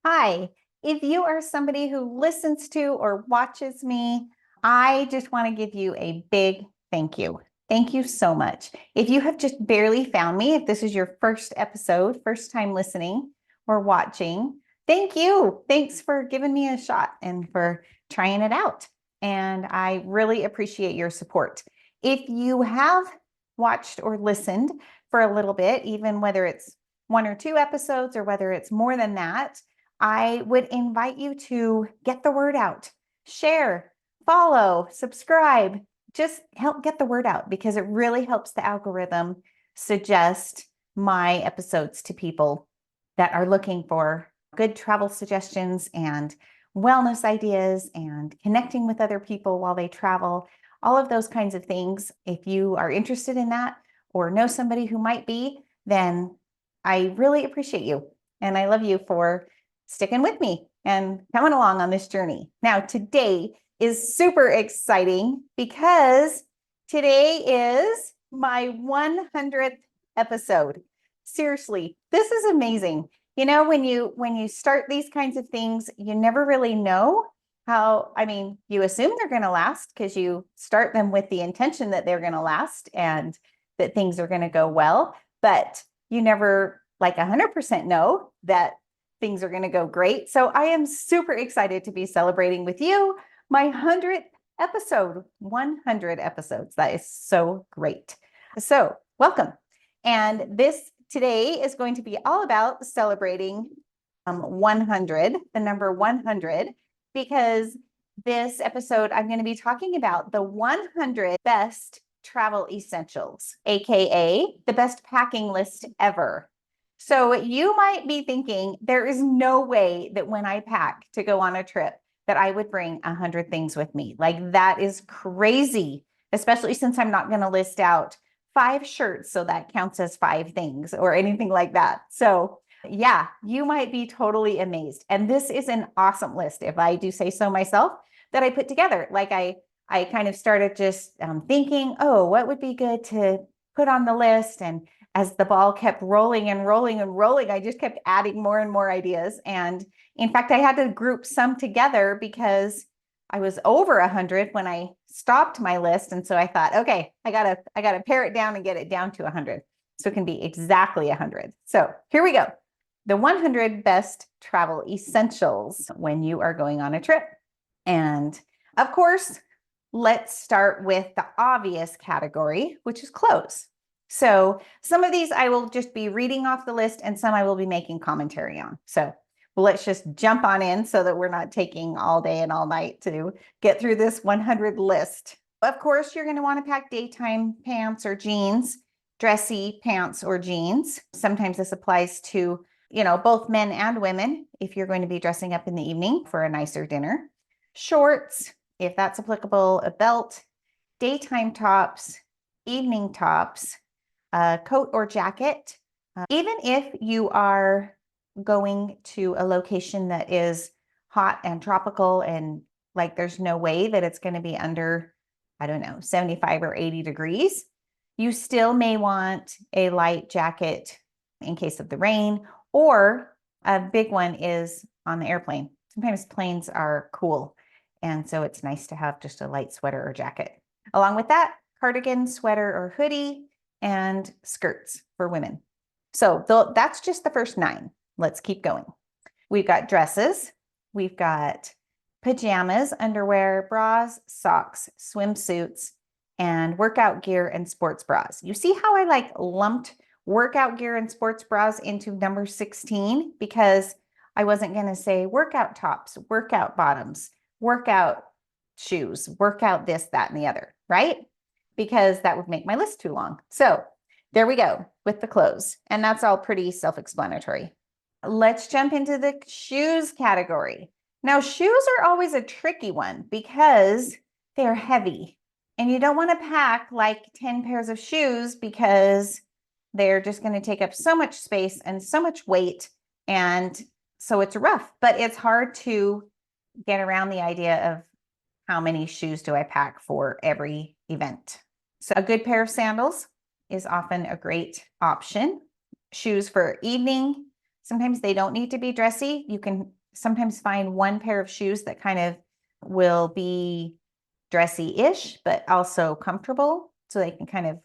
Hi, if you are somebody who listens to or watches me, I just want to give you a big thank you. Thank you so much. If you have just barely found me, if this is your first episode, first time listening or watching, thank you. Thanks for giving me a shot and for trying it out. And I really appreciate your support. If you have watched or listened for a little bit, even whether it's one or two episodes or whether it's more than that, I would invite you to get the word out, share, follow, subscribe, just help get the word out because it really helps the algorithm suggest my episodes to people that are looking for good travel suggestions and wellness ideas and connecting with other people while they travel, all of those kinds of things. If you are interested in that or know somebody who might be, then I really appreciate you. And I love you for sticking with me and coming along on this journey. Now, today is super exciting because today is my 100th episode. Seriously, this is amazing. You know, when you start these kinds of things, you never really know how, I mean, you assume they're going to last because you start them with the intention that they're going to last and that things are going to go well, but you never like 100% know that things are going to go great. So I am super excited to be celebrating with you my 100th episode, 100 episodes. That is so great. So welcome. And this today is going to be all about celebrating 100, the number 100, because this episode I'm going to be talking about the 100 best travel essentials, AKA the best packing list ever. So you might be thinking, there is no way that when I pack to go on a trip that I would bring 100 things with me. Like that is crazy, especially since I'm not going to list out 5 shirts, so that counts as 5 things or anything like that. So yeah, you might be totally amazed. And this is an awesome list, if I do say so myself, that I put together. Like I kind of started just thinking, oh, what would be good to put on the list? And as the ball kept rolling and rolling and rolling, I just kept adding more and more ideas. And in fact, I had to group some together because I was over 100 when I stopped my list. And so I thought, okay, I gotta pare it down and get it down to 100. So it can be exactly 100. So here we go. The 100 best travel essentials when you are going on a trip. And of course, let's start with the obvious category, which is clothes. So some of these I will just be reading off the list and some I will be making commentary on. So let's just jump on in so that we're not taking all day and all night to get through this 100 list. Of course, you're going to want to pack daytime pants or jeans, dressy pants or jeans. Sometimes this applies to, both men and women if you're going to be dressing up in the evening for a nicer dinner. Shorts, if that's applicable, a belt, daytime tops, evening tops, a coat or jacket. Even if you are going to a location that is hot and tropical and like there's no way that it's going to be under, I don't know, 75 or 80 degrees, you still may want a light jacket in case of the rain, or a big one is on the airplane. Sometimes planes are cool, and so it's nice to have just a light sweater or jacket. Along with that, cardigan, sweater, or hoodie, and skirts for women. So that's just the first 9. Let's keep going. We've got dresses. We've got pajamas, underwear, bras, socks, swimsuits, and workout gear and sports bras. You see how I like lumped workout gear and sports bras into number 16? Because I wasn't going to say workout tops, workout bottoms, workout shoes, workout this, that, and the other, right? Because that would make my list too long. So there we go with the clothes. And that's all pretty self-explanatory. Let's jump into the shoes category. Now, shoes are always a tricky one because they're heavy. And you don't want to pack like 10 pairs of shoes because they're just going to take up so much space and so much weight. And so it's rough, but it's hard to get around the idea of how many shoes do I pack for every event. So a good pair of sandals is often a great option. Shoes for evening, Sometimes they don't need to be dressy. You can sometimes find one pair of shoes that kind of will be dressy-ish, but also comfortable. So they can kind of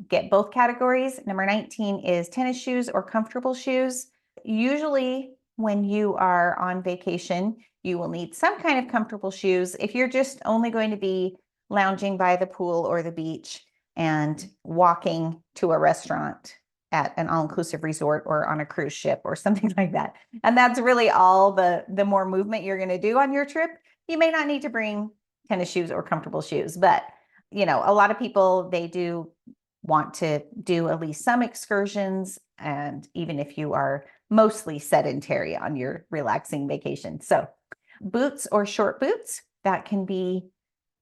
get both categories. Number 19 is tennis shoes or comfortable shoes. Usually when you are on vacation, you will need some kind of comfortable shoes. If you're just only going to be lounging by the pool or the beach and walking to a restaurant at an all-inclusive resort or on a cruise ship or something like that, and that's really all the more movement you're going to do on your trip, you may not need to bring tennis shoes or comfortable shoes. But a lot of people, they do want to do at least some excursions, and even if you are mostly sedentary on your relaxing vacation. So boots or short boots,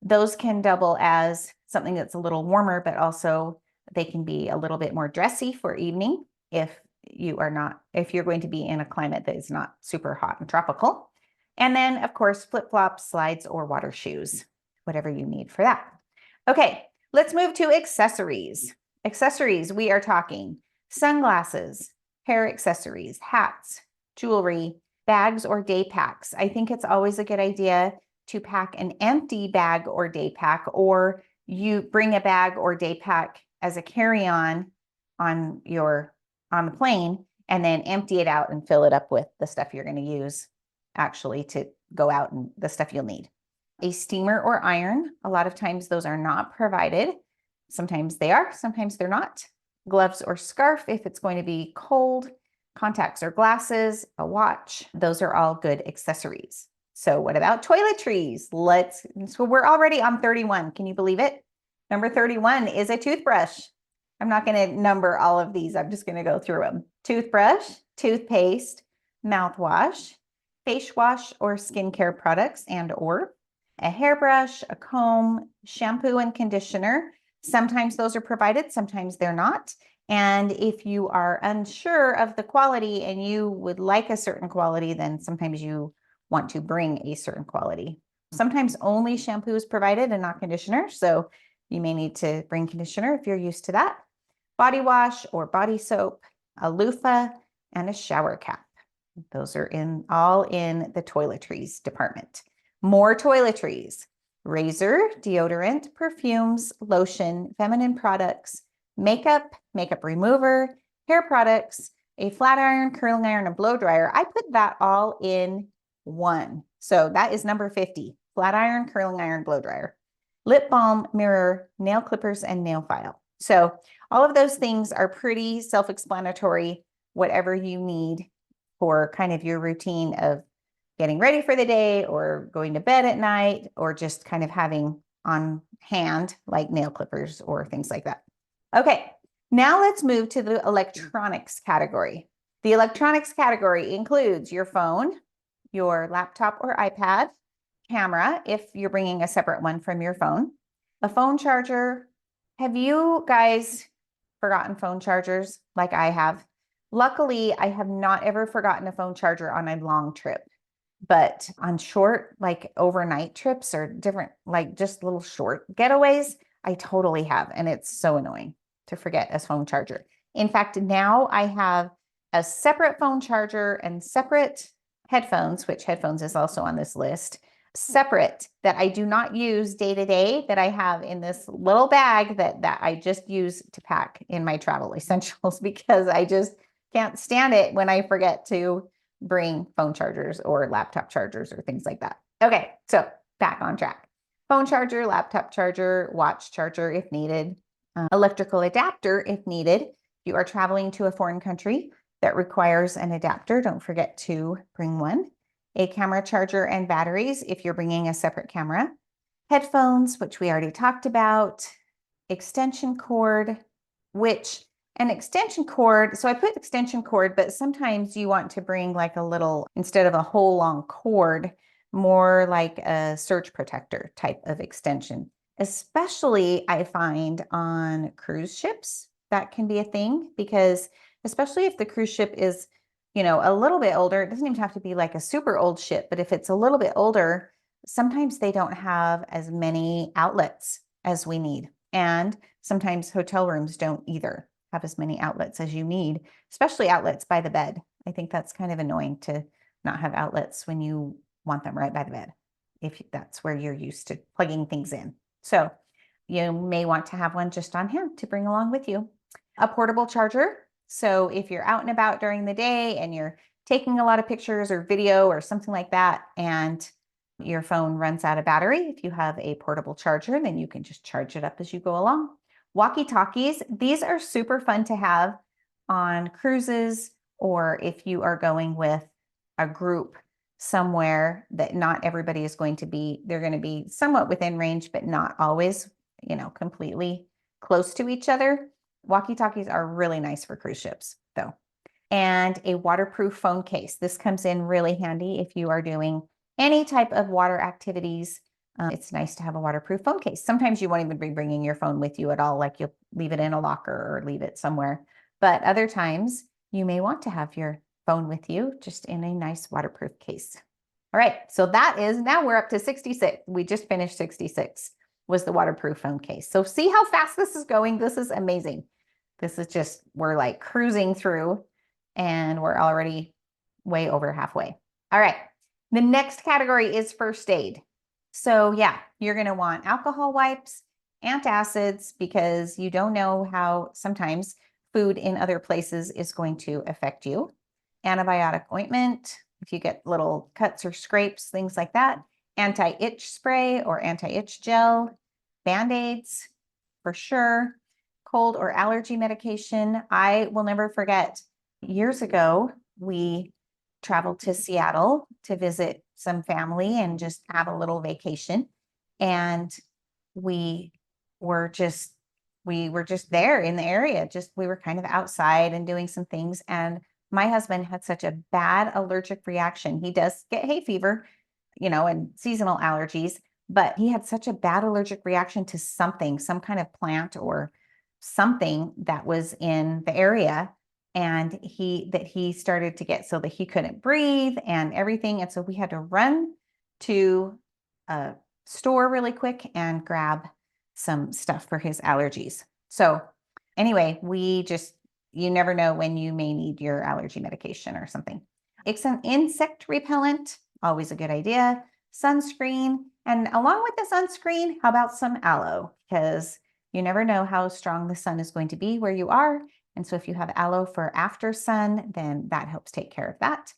those can double as something that's a little warmer, but also they can be a little bit more dressy for evening if you're going to be in a climate that is not super hot and tropical. And then of course, flip-flops, slides, or water shoes, whatever you need for that. Okay, let's move to accessories. Accessories, we are talking sunglasses, hair accessories, hats, jewelry, bags, or day packs. I think it's always a good idea to pack an empty bag or day pack, or you bring a bag or day pack as a carry-on on the plane, and then empty it out and fill it up with the stuff you're going to use actually to go out and the stuff you'll need. A steamer or iron, a lot of times those are not provided. Sometimes they are, sometimes they're not. Gloves or scarf if it's going to be cold, contacts or glasses, a watch, those are all good accessories. So what about toiletries? So we're already on 31. Can you believe it? Number 31 is a toothbrush. I'm not going to number all of these. I'm just going to go through them. Toothbrush, toothpaste, mouthwash, face wash or skincare products or a hairbrush, a comb, shampoo and conditioner. Sometimes those are provided, sometimes they're not. And if you are unsure of the quality and you would like a certain quality, then sometimes you want to bring a certain quality. Sometimes only shampoo is provided and not conditioner. So you may need to bring conditioner if you're used to that. Body wash or body soap, a loofah, and a shower cap. Those are all in the toiletries department. More toiletries: razor, deodorant, perfumes, lotion, feminine products, makeup remover, hair products, a flat iron, curling iron, and blow dryer. I put that all in one. So that is number 50, flat iron, curling iron, blow dryer. Lip balm, mirror, nail clippers, and nail file. So all of those things are pretty self-explanatory, whatever you need for kind of your routine of getting ready for the day or going to bed at night, or just kind of having on hand like nail clippers or things like that. Okay, now let's move to the electronics category. The electronics category includes your phone, your laptop or iPad, camera, if you're bringing a separate one from your phone, a phone charger. Have you guys forgotten phone chargers like I have? Luckily, I have not ever forgotten a phone charger on a long trip. But on short, like overnight trips or different, like just little short getaways, I totally have. And it's so annoying to forget a phone charger. In fact, now I have a separate phone charger and separate headphones, which headphones is also on this list, separate, that I do not use day to day, that I have in this little bag that I just use to pack in my travel essentials, because I just can't stand it when I forget to bring phone chargers or laptop chargers or things like that. Okay, so back on track. Phone charger, laptop charger, watch charger if needed, electrical adapter if needed. If you are traveling to a foreign country that requires an adapter, don't forget to bring one. A camera charger and batteries if you're bringing a separate camera. Headphones, which we already talked about. Extension cord, so I put extension cord, but sometimes you want to bring like a little, instead of a whole long cord, more like a surge protector type of extension. Especially I find on cruise ships, that can be a thing, because especially if the cruise ship is, a little bit older, it doesn't even have to be like a super old ship, but if it's a little bit older, sometimes they don't have as many outlets as we need. And sometimes hotel rooms don't either have as many outlets as you need, especially outlets by the bed. I think that's kind of annoying to not have outlets when you want them right by the bed, if that's where you're used to plugging things in. So you may want to have one just on hand to bring along with you. A portable charger. So if you're out and about during the day and you're taking a lot of pictures or video or something like that, and your phone runs out of battery, if you have a portable charger, then you can just charge it up as you go along. Walkie-talkies. These are super fun to have on cruises, or if you are going with a group somewhere that not everybody is going to be, they're going to be somewhat within range, but not always, completely close to each other. Walkie-talkies are really nice for cruise ships, though. And a waterproof phone case. This comes in really handy if you are doing any type of water activities. It's nice to have a waterproof phone case. Sometimes you won't even be bringing your phone with you at all, like you'll leave it in a locker or leave it somewhere. But other times you may want to have your phone with you just in a nice waterproof case. All right, so that is, now we're up to 66. We just finished 66 was the waterproof phone case. So see how fast this is going? This is amazing. This is just, we're like cruising through and we're already way over halfway. All right, the next category is first aid. So yeah, you're gonna want alcohol wipes, antacids, because you don't know how sometimes food in other places is going to affect you. Antibiotic ointment, if you get little cuts or scrapes, things like that. Anti-itch spray or anti-itch gel, Band-Aids for sure. Cold or allergy medication. I will never forget, years ago, we traveled to Seattle to visit some family and just have a little vacation. And we were just there in the area. We were kind of outside and doing some things. And my husband had such a bad allergic reaction. He does get hay fever, and seasonal allergies, but he had such a bad allergic reaction to something, some kind of plant or something that was in the area. And he started to get so that he couldn't breathe and everything. And so we had to run to a store really quick and grab some stuff for his allergies. So anyway, you never know when you may need your allergy medication or something. It's an insect repellent, always a good idea. Sunscreen, and along with the sunscreen, how about some aloe? Because you never know how strong the sun is going to be where you are. And so if you have aloe for after sun, then that helps take care of that.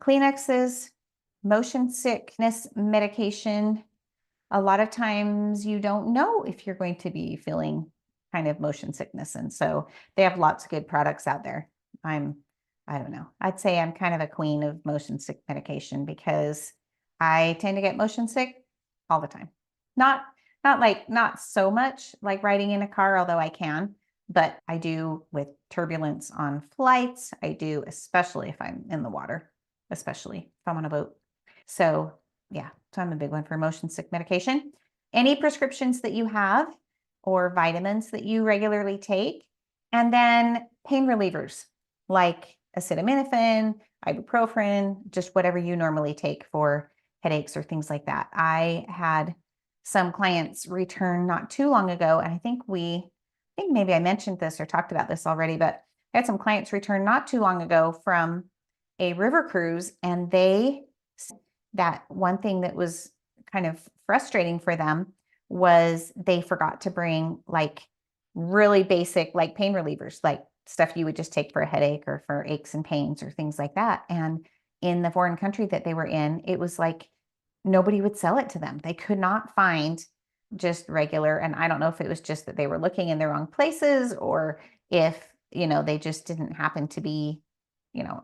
Kleenexes, motion sickness medication. A lot of times you don't know if you're going to be feeling kind of motion sickness. And so they have lots of good products out there. I don't know. I'd say I'm kind of a queen of motion sick medication because I tend to get motion sick all the time. Not so much like riding in a car, although I can, but I do with turbulence on flights. I do, especially if I'm in the water, especially if I'm on a boat. So yeah, so I'm a big one for motion sick medication. Any prescriptions that you have or vitamins that you regularly take, and then pain relievers like acetaminophen, ibuprofen, just whatever you normally take for headaches or things like that. I had some clients return not too long ago, and I think maybe I mentioned this or talked about this already, but I had some clients return not too long ago from a river cruise, and that one thing that was kind of frustrating for them was they forgot to bring like really basic like pain relievers, like stuff you would just take for a headache or for aches and pains or things like that. And in the foreign country that they were in, it was like nobody would sell it to them. They could not find just regular. And I don't know if it was just that they were looking in the wrong places or if, they just didn't happen to be,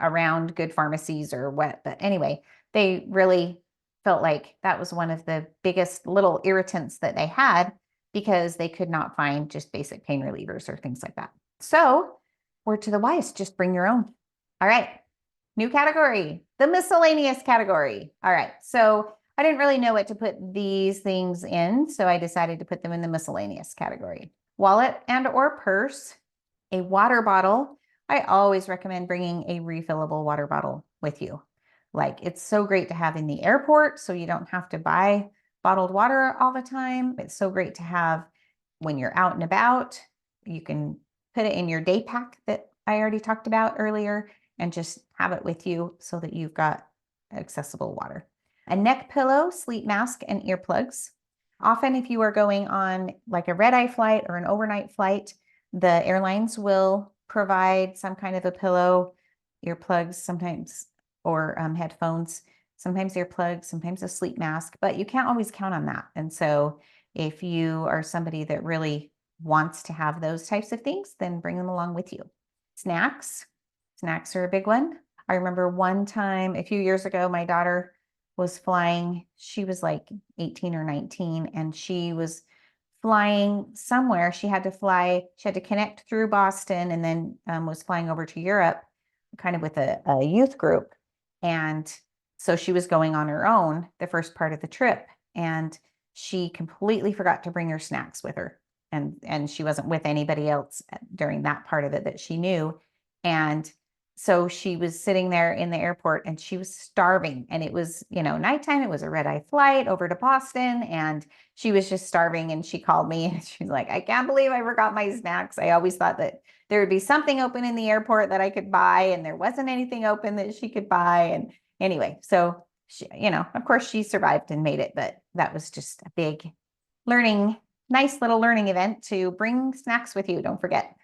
around good pharmacies or what. But anyway, they really felt like that was one of the biggest little irritants that they had because they could not find just basic pain relievers or things like that. So word to the wise, just bring your own. All right, new category, the miscellaneous category. All right, so I didn't really know what to put these things in, so I decided to put them in the miscellaneous category. Wallet and or purse, a water bottle. I always recommend bringing a refillable water bottle with you. Like it's so great to have in the airport so you don't have to buy bottled water all the time. It's so great to have when you're out and about. You can put it in your day pack that I already talked about earlier and just have it with you so that you've got accessible water. A neck pillow, sleep mask, and earplugs. Often if you are going on like a red-eye flight or an overnight flight, the airlines will provide some kind of a pillow, earplugs sometimes, or headphones, sometimes earplugs, sometimes a sleep mask, but you can't always count on that. And so if you are somebody that really wants to have those types of things, then bring them along with you. Snacks. Snacks are a big one. I remember one time a few years ago, my daughter was flying. She was like 18 or 19, and she was flying somewhere. She had to connect through Boston, and then was flying over to Europe kind of with a youth group. And so she was going on her own the first part of the trip, and she completely forgot to bring her snacks with her. And she wasn't with anybody else during that part of it that she knew. And so she was sitting there in the airport and she was starving, and it was, nighttime. It was a red-eye flight over to Boston, and she was just starving. And she called me and she's like, I can't believe I forgot my snacks. I always thought that there would be something open in the airport that I could buy, and there wasn't anything open that she could buy. And anyway, so she, of course she survived and made it, but that was just a big nice little learning event to bring snacks with you. Don't forget.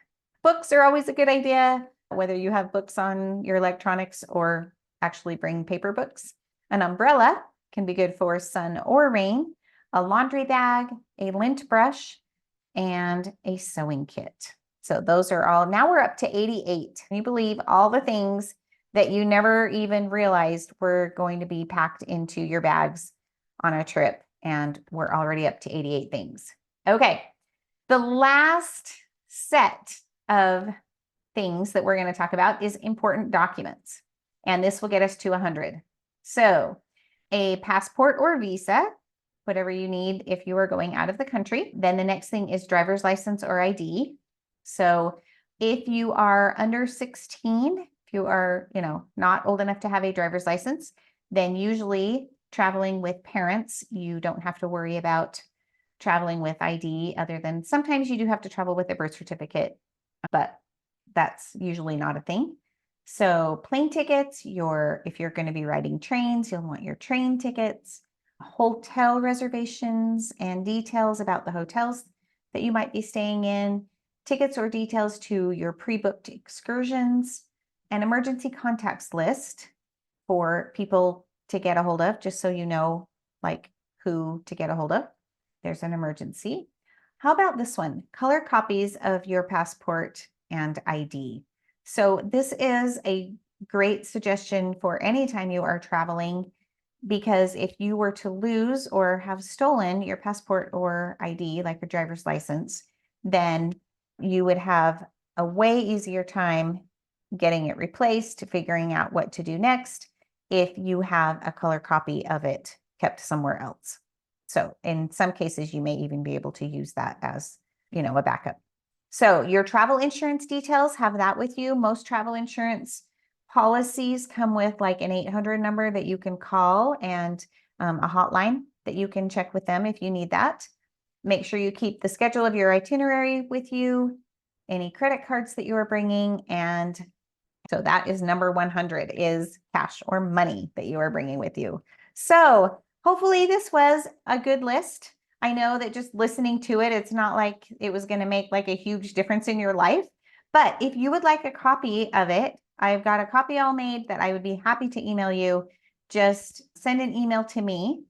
Books are always a good idea, whether you have books on your electronics or actually bring paper books. An umbrella can be good for sun or rain, a laundry bag, a lint brush, and a sewing kit. So those are all. Now we're up to 88. Can you believe all the things that you never even realized were going to be packed into your bags on a trip? And we're already up to 88 things. Okay, the last set of things that we're going to talk about is important documents. And this will get us to 100. So a passport or visa, whatever you need if you are going out of the country. Then the next thing is driver's license or ID. So if you are under 16, if you are, not old enough to have a driver's license, then usually traveling with parents, you don't have to worry about traveling with ID, other than sometimes you do have to travel with a birth certificate, but that's usually not a thing. So plane tickets, if you're going to be riding trains, you'll want your train tickets, hotel reservations and details about the hotels that you might be staying in, tickets or details to your pre-booked excursions, an emergency contacts list for people to get a hold of, just so you know, like, who to get a hold of. There's an emergency. How about this one? Color copies of your passport and ID. So this is a great suggestion for anytime you are traveling, because if you were to lose or have stolen your passport or ID, like your driver's license, then you would have a way easier time getting it replaced, figuring out what to do next, if you have a color copy of it kept somewhere else. So in some cases, you may even be able to use that as, a backup. So your travel insurance details, have that with you. Most travel insurance policies come with like an 800 number that you can call, and a hotline that you can check with them if you need that. Make sure you keep the schedule of your itinerary with you, any credit cards that you are bringing. And so that is number 100, is cash or money that you are bringing with you. So hopefully this was a good list. I know that just listening to it, it's not like it was going to make like a huge difference in your life. But if you would like a copy of it, I've got a copy all made that I would be happy to email you. Just send an email to me.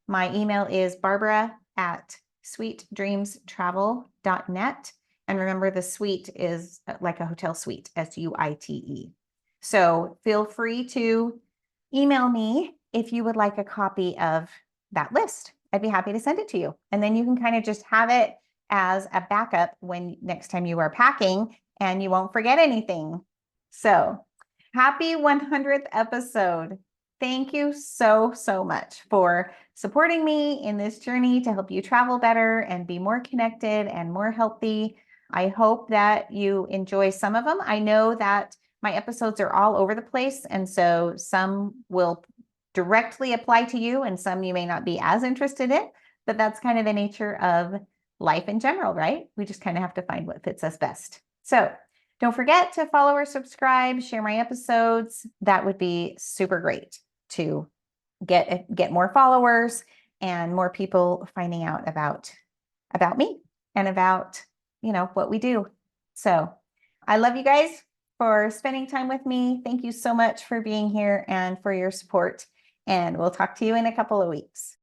My email is barbara@sweetdreamstravel.net. And remember, the suite is like a hotel suite, SUITE. So feel free to email me if you would like a copy of that list. I'd be happy to send it to you. And then you can kind of just have it as a backup when next time you are packing, and you won't forget anything. So happy 100th episode. Thank you so, so much for supporting me in this journey to help you travel better and be more connected and more healthy. I hope that you enjoy some of them. I know that my episodes are all over the place, and so some will directly apply to you and some you may not be as interested in, but that's kind of the nature of life in general, right? We just kind of have to find what fits us best. So Don't forget to follow or subscribe, share my episodes. That would be super great to get more followers and more people finding out about me and about, what we do. So I love you guys for spending time with me. Thank you so much for being here and for your support. And we'll talk to you in a couple of weeks.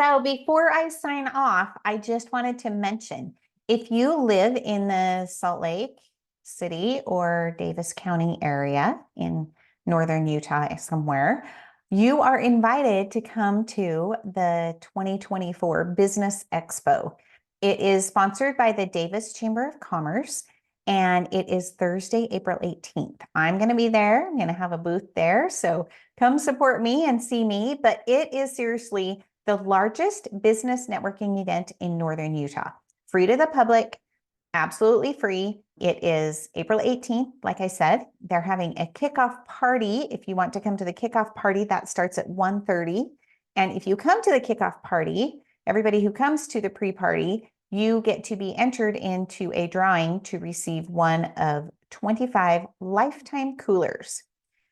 So before I sign off, I just wanted to mention, if you live in the Salt Lake City or Davis County area in northern Utah somewhere, you are invited to come to the 2024 Business Expo. It is sponsored by the Davis Chamber of Commerce, and it is Thursday, April 18th. I'm going to be there. I'm going to have a booth there. So come support me and see me. But it is seriously the largest business networking event in northern Utah. Free to the public, absolutely free. It is April 18th, like I said. They're having a kickoff party. If you want to come to the kickoff party, that starts at 1:30. And if you come to the kickoff party, everybody who comes to the pre-party, you get to be entered into a drawing to receive one of 25 lifetime coolers.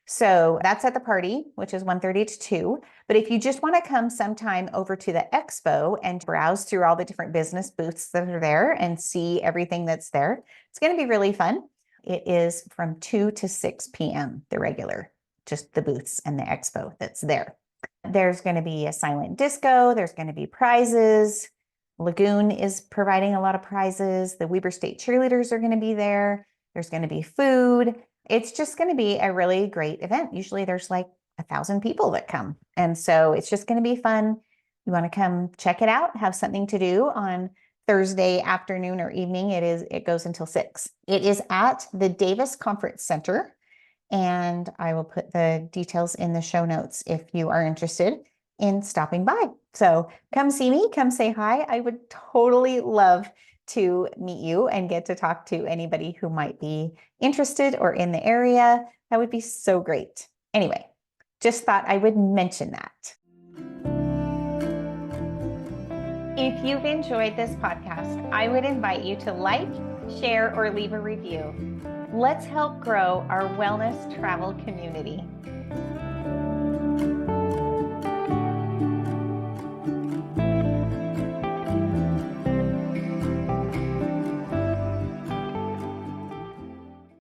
So that's at the party, which is 1:30 to 2. But if you just want to come sometime over to the expo and browse through all the different business booths that are there and see everything that's there, it's going to be really fun. It is from 2 to 6 p.m., the regular, just the booths and the expo that's there. There's going to be a silent disco. There's going to be prizes. Lagoon is providing a lot of prizes. The Weber State cheerleaders are going to be there. There's going to be food. It's just going to be a really great event. Usually there's like 1,000 people that come. And so it's just going to be fun. You want to come check it out, have something to do on Thursday afternoon or evening. It goes until 6. It is at the Davis Conference Center. And I will put the details in the show notes if you are interested in stopping by. So come see me, come say hi. I would totally love to meet you and get to talk to anybody who might be interested or in the area. That would be so great. Anyway, just thought I would mention that. If you've enjoyed this podcast, I would invite you to like, share, or leave a review. Let's help grow our wellness travel community.